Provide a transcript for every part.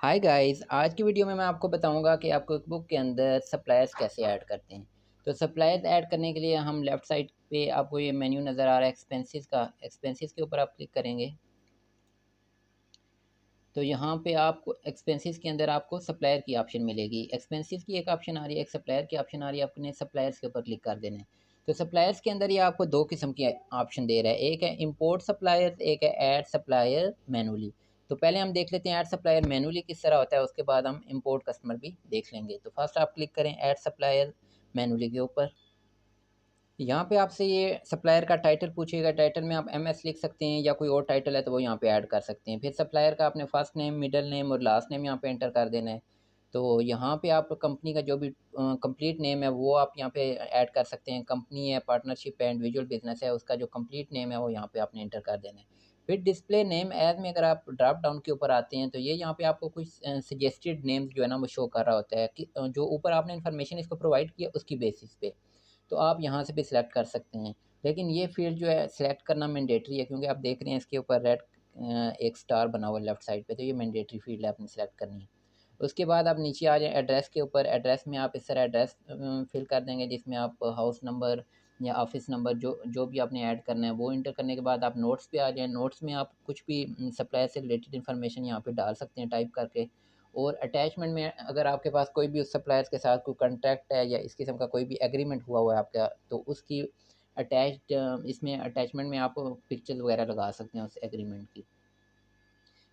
Hi guys, आज की video में मैं आपको बताऊंगा कि आप कुकबुक के अंदर सप्लायर्स कैसे ऐड करते हैं। तो सप्लायर्स ऐड करने के लिए हम लेफ़्ट साइड पे आपको ये मेन्यू नज़र आ रहा है एक्सपेंसेस का। एक्सपेंसेस के ऊपर आप क्लिक करेंगे तो यहाँ पे आपको एक्सपेंसेस के अंदर आपको सप्लायर की ऑप्शन मिलेगी। एक्सपेंसेस की एक ऑप्शन आ रही है, एक सप्लायर की ऑप्शन आ रही है। आपने सप्लायर्स के ऊपर क्लिक कर देना है। तो सप्लायर्स के अंदर ये आपको दो किस्म की ऑप्शन दे रहा है, एक है इंपोर्ट सप्लायर्स, एक है ऐड सप्लायर मैनुअली। तो पहले हम देख लेते हैं ऐड सप्लायर मैनुअली किस तरह होता है, उसके बाद हम इंपोर्ट कस्टमर भी देख लेंगे। तो फर्स्ट आप क्लिक करें ऐड सप्लायर मैनुअली के ऊपर। यहाँ पे आपसे ये सप्लायर का टाइटल पूछेगा। टाइटल में आप एमएस लिख सकते हैं या कोई और टाइटल है तो वो यहाँ पे ऐड कर सकते हैं। फिर सप्लायर का आपने फर्स्ट नेम, मिडिल नेम और लास्ट नेम यहाँ पे एंटर कर देना है। तो यहाँ पे आप कंपनी का जो भी कंप्लीट नेम है वो आप यहाँ पे ऐड कर सकते हैं। कंपनी है, पार्टनरशिप है, इंडिविजुअल बिजनेस है, उसका जो कंप्लीट नेम है वो यहाँ पे आपने एंटर कर देना है। फिर डिस्प्ले नेम एज में अगर आप ड्रॉप डाउन के ऊपर आते हैं तो ये यहाँ पे आपको कुछ सजेस्टेड नेम्स जो है ना वो शो कर रहा होता है कि जो ऊपर आपने इन्फॉर्मेशन इसको प्रोवाइड किया उसकी बेसिस पे। तो आप यहाँ से भी सिलेक्ट कर सकते हैं। लेकिन ये फ़ील्ड जो है सिलेक्ट करना मैंडेटरी है, क्योंकि आप देख रहे हैं इसके ऊपर रेड एक स्टार बना हुआ है लेफ़्ट साइड पे, तो ये मैंडेटरी फ़ील्ड है, आपने सेलेक्ट करनी है। उसके बाद आप नीचे आ जाएँ एड्रेस के ऊपर। एड्रेस में आप इस तरह एड्रेस फिल कर देंगे जिसमें आप हाउस नंबर या ऑफ़िस नंबर जो जो भी आपने ऐड करना है वो एंटर करने के बाद आप नोट्स पे आ जाएँ। नोट्स में आप कुछ भी सप्लायर से रिलेटेड इन्फॉर्मेशन यहाँ पे डाल सकते हैं टाइप करके। और अटैचमेंट में अगर आपके पास कोई भी उस सप्लायर्स के साथ कोई कॉन्ट्रैक्ट है या इस किस्म का कोई भी एग्रीमेंट हुआ हुआ है आपका, तो उसकी अटैच्ड इसमें अटैचमेंट में आप पिक्चर्स वगैरह लगा सकते हैं उस एग्रीमेंट की।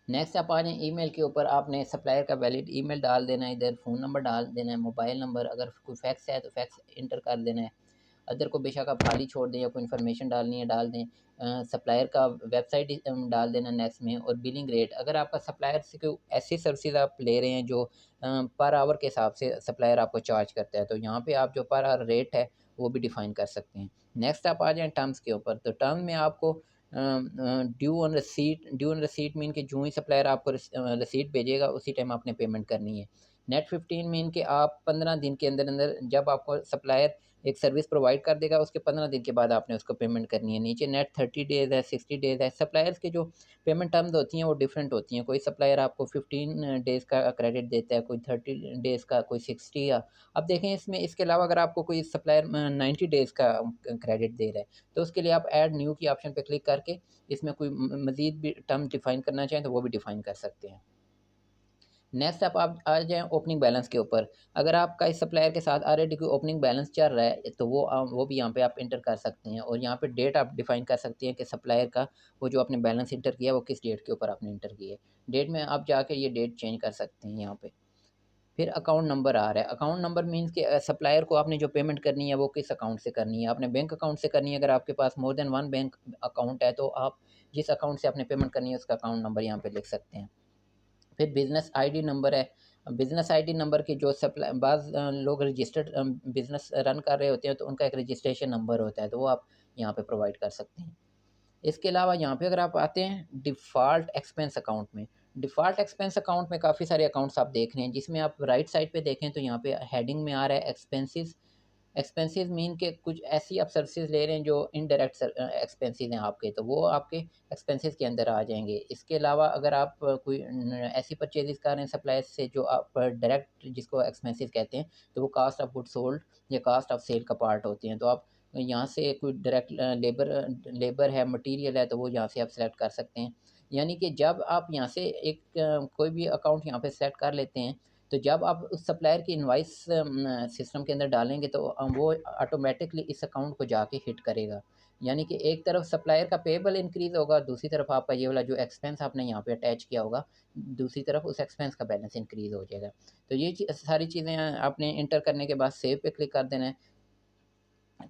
नेक्स्ट आप आ जाएँ ईमेल के ऊपर। आपने सप्लायर का वैलिड ईमेल डाल देना है, इधर फ़ोन नंबर डाल देना है, मोबाइल नंबर, अगर कोई फैक्स है तो फैक्स इंटर कर देना है। अदर को बेशक आप खाली छोड़ दें या कोई इन्फॉर्मेशन डालनी है डाल दें। सप्लायर का वेबसाइट डाल देना नेक्स्ट में। और बिलिंग रेट, अगर आपका सप्लायर से कोई ऐसी सर्विसेज आप ले रहे हैं जो पर आवर के हिसाब से सप्लायर आपको चार्ज करता है, तो यहाँ पे आप जो पर आवर रेट है वो भी डिफ़ाइन कर सकते हैं। नेक्स्ट आप आ जाएँ टर्म्स के ऊपर। तो टर्म में आपको ड्यू ऑन रिसीट मीन कि जो ही सप्लायर आपको रिसीट भेजेगा उसी टाइम आपने पेमेंट करनी है। नेट 15 मीन कि आप 15 दिन के अंदर जब आपको सप्लायर एक सर्विस प्रोवाइड कर देगा उसके 15 दिन के बाद आपने उसको पेमेंट करनी है। नीचे नेट 30 डेज़ है, 60 डेज़ है। सप्लायर्स के जो पेमेंट टर्म्स होती हैं वो डिफरेंट होती हैं। कोई सप्लायर आपको 15 डेज़ का क्रेडिट देता है, कोई 30 डेज़ का, कोई 60 या अब देखें इसमें इसके अलावा अगर आपको कोई सप्लायर 90 डेज़ का क्रेडिट दे रहा है तो उसके लिए आप ऐड न्यू की ऑप्शन पे क्लिक करके इसमें कोई मज़ीद भी टर्म डिफ़ाइन करना चाहें तो वो भी डिफ़ाइन कर सकते हैं। नेक्स्ट आप आ जाएँ ओपनिंग बैलेंस के ऊपर। अगर आपका इस सप्लायर के साथ ऑलरेडी कोई ओपनिंग बैलेंस चल रहा है तो वो भी यहाँ पे आप एंटर कर सकते हैं। और यहाँ पे डेट आप डिफ़ाइन कर सकते हैं कि सप्लायर का वो जो आपने बैलेंस एंटर किया है वो किस डेट के ऊपर आपने एंटर किया है। डेट में आप जाके ये डेट चेंज कर सकते हैं यहाँ पे। फिर अकाउंट नंबर आ रहा है। अकाउंट नंबर मीन्स कि सप्लायर को आपने जो पेमेंट करनी है वो किस अकाउंट से करनी है। आपने बैंक अकाउंट से करनी है। अगर आपके पास more than one bank account है तो आप जिस अकाउंट से आपने पेमेंट करनी है उसका अकाउंट नंबर यहाँ पे लिख सकते हैं। फिर बिज़नेस आईडी नंबर है। बिज़नेस आईडी नंबर की जो बाज़ लोग रजिस्टर्ड बिज़नेस रन कर रहे होते हैं तो उनका एक रजिस्ट्रेशन नंबर होता है, तो वो आप यहाँ पे प्रोवाइड कर सकते हैं। इसके अलावा यहाँ पे अगर आप आते हैं डिफ़ॉल्ट एक्सपेंस अकाउंट में। डिफ़ॉल्ट एक्सपेंस अकाउंट में काफ़ी सारे अकाउंट्स आप देख रहे हैं, जिसमें आप राइट साइड पे देखें तो यहाँ पे हेडिंग में आ रहा है एक्सपेंसेस। एक्सपेंसेस मीन के कुछ ऐसी आप सर्विसेज ले रहे हैं जो इनडायरेक्ट एक्सपेंसेस हैं आपके, तो वो आपके एक्सपेंसेस के अंदर आ जाएंगे। इसके अलावा अगर आप कोई ऐसी परचेजेस कर रहे हैं सप्लायर से जो आप डायरेक्ट जिसको एक्सपेंसेस कहते हैं, तो वो कास्ट ऑफ गुड सोल्ड या कास्ट ऑफ सेल का पार्ट होते हैं। तो आप यहाँ से कोई डायरेक्ट लेबर है, मटेरियल है, तो वो यहाँ से आप सेलेक्ट कर सकते हैं। यानी कि जब आप यहाँ से एक कोई भी अकाउंट यहाँ पे सेलेक्ट कर लेते हैं तो जब आप उस सप्लायर की इनवाइस सिस्टम के अंदर डालेंगे तो वो ऑटोमेटिकली इस अकाउंट को जाके हिट करेगा। यानी कि एक तरफ सप्लायर का पेएबल इंक्रीज़ होगा, दूसरी तरफ आपका ये वाला जो एक्सपेंस आपने यहाँ पे अटैच किया होगा, दूसरी तरफ उस एक्सपेंस का बैलेंस इंक्रीज़ हो जाएगा। तो ये सारी चीज़ें आपने इंटर करने के बाद सेव पे क्लिक कर देना है,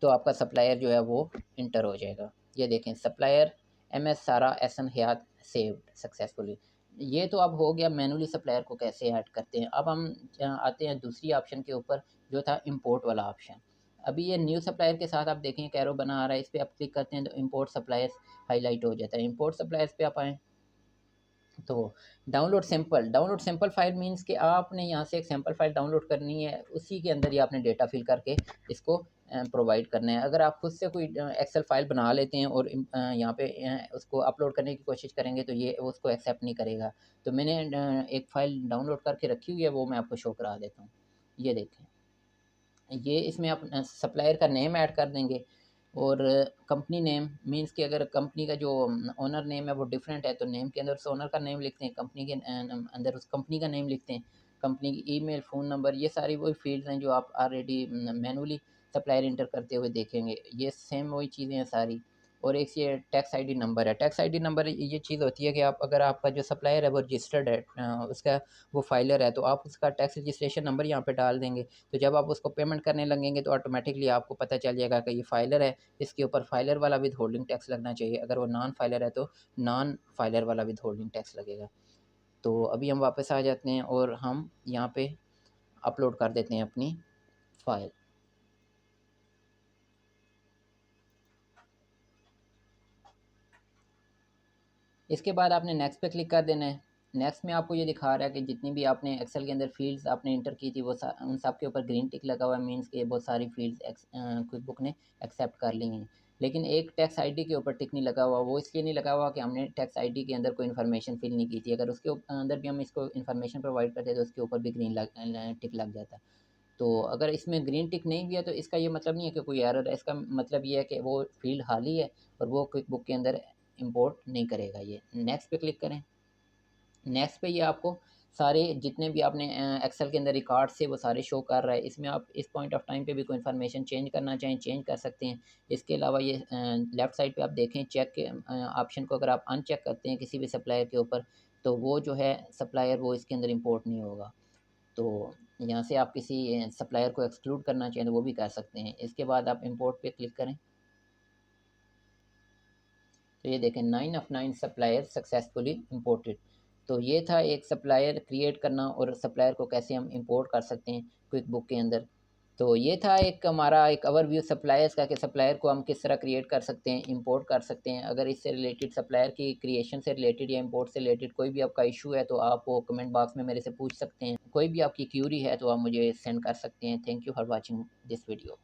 तो आपका सप्लायर जो है वो इंटर हो जाएगा। ये देखें सप्लायर एमएस सारा एहसन हयात सेव्ड सक्सेसफुली। ये तो अब हो गया मैनुअली सप्लायर को कैसे ऐड करते हैं। अब हम आते हैं दूसरी ऑप्शन के ऊपर जो था इंपोर्ट वाला ऑप्शन। अभी ये न्यू सप्लायर के साथ आप देखें एक एरो बना आ रहा है, इस पर आप क्लिक करते हैं तो इंपोर्ट सप्लायर्स हाईलाइट हो जाता है। इंपोर्ट सप्लायर्स पे आप आएँ तो डाउनलोड सैंपल फ़ाइल मीन्स कि आपने यहाँ से एक सैंपल फ़ाइल डाउनलोड करनी है, उसी के अंदर ही आपने डेटा फिल करके इसको प्रोवाइड करना है। अगर आप खुद से कोई एक्सेल फ़ाइल बना लेते हैं और यहाँ पे उसको अपलोड करने की कोशिश करेंगे तो ये उसको एक्सेप्ट नहीं करेगा। तो मैंने एक फ़ाइल डाउनलोड करके रखी हुई है, वो मैं आपको शो करा देता हूँ। ये देखें, ये इसमें आप सप्लायर का नेम ऐड कर देंगे और कंपनी नेम मीन्स कि अगर कंपनी का जो ओनर नेम है वो डिफरेंट है तो नेम के अंदर उस ओनर का नेम लिखते हैं, कंपनी के अंदर उस कंपनी का नेम लिखते हैं, कंपनी की ईमेल, फ़ोन नंबर, ये सारी वही फ़ील्ड्स हैं जो आप ऑलरेडी मैनुअली सप्लायर इंटर करते हुए देखेंगे। ये सेम वही चीज़ें हैं सारी। और एक ये टैक्स आईडी नंबर है। टैक्स आईडी नंबर ये चीज़ होती है कि आप अगर आपका जो सप्लायर है वो रजिस्टर्ड है, उसका वो फाइलर है, तो आप उसका टैक्स रजिस्ट्रेशन नंबर यहाँ पे डाल देंगे। तो जब आप उसको पेमेंट करने लगेंगे तो ऑटोमेटिकली आपको पता चल जाएगा कि ये फाइलर है, इसके ऊपर फाइलर वाला विदहोल्डिंग टैक्स लगना चाहिए। अगर वो नॉन फाइलर है तो नॉन फाइलर वाला विदहोल्डिंग टैक्स लगेगा। तो अभी हम वापस आ जाते हैं और हम यहाँ पे अपलोड कर देते हैं अपनी फ़ाइल। इसके बाद आपने नेक्स्ट पे क्लिक कर देना है। नेक्स्ट में आपको ये दिखा रहा है कि जितनी भी आपने एक्सेल के अंदर फ़ील्ड्स आपने एंटर की थी वो उन सब के ऊपर ग्रीन टिक लगा हुआ है, मीन्स कि बहुत सारी फ़ील्ड्स क्विक बुक ने एक्सेप्ट कर ली हैं। लेकिन एक टैक्स आईडी के ऊपर टिक नहीं लगा हुआ, वो इसलिए नहीं लगा हुआ कि हमने टैक्स आईडी के अंदर कोई इन्फॉर्मेशन फ़िल नहीं की थी। अगर उसके अंदर भी हम इसको इन्फॉर्मेशन प्रोवाइड करते तो उसके ऊपर भी ग्रीन टिक लग जाता। तो अगर इसमें ग्रीन टिक नहीं भी है तो इसका ये मतलब नहीं है कि कोई एरर है, इसका मतलब ये है कि वो फ़ील्ड खाली है और वो क्विक बुक के अंदर इंपोर्ट नहीं करेगा ये। नेक्स्ट पे क्लिक करें। नेक्स्ट पे ये आपको सारे जितने भी आपने एक्सेल के अंदर रिकॉर्ड से वो सारे शो कर रहा है। इसमें आप इस पॉइंट ऑफ टाइम पे भी कोई इन्फॉर्मेशन चेंज करना चाहें चेंज कर सकते हैं। इसके अलावा ये लेफ़्ट साइड पे आप देखें चेक के ऑप्शन को अगर आप अनचेक करते हैं किसी भी सप्लायर के ऊपर तो वो जो है सप्लायर वो इसके अंदर इंपोर्ट नहीं होगा। तो यहाँ से आप किसी सप्लायर को एक्सक्लूड करना चाहें तो वो भी कर सकते हैं। इसके बाद आप इंपोर्ट पे क्लिक करें। तो ये देखें 9 ऑफ 9 सप्लायर सक्सेसफुली इंपोर्टेड। तो ये था एक सप्लायर क्रिएट करना और सप्लायर को कैसे हम इंपोर्ट कर सकते हैं क्विक बुक के अंदर। तो ये था एक हमारा एक ओवरव्यू सप्लायर्स का कि सप्लायर को हम किस तरह क्रिएट कर सकते हैं, इंपोर्ट कर सकते हैं। अगर इससे रिलेटेड सप्लायर की क्रिएशन से रिलेटेड या इंपोर्ट से रिलेटेड कोई भी आपका इशू है तो आप वो कमेंट बॉक्स में मेरे से पूछ सकते हैं। कोई भी आपकी क्यूरी है तो आप मुझे सेंड कर सकते हैं। Thank you for watching this video.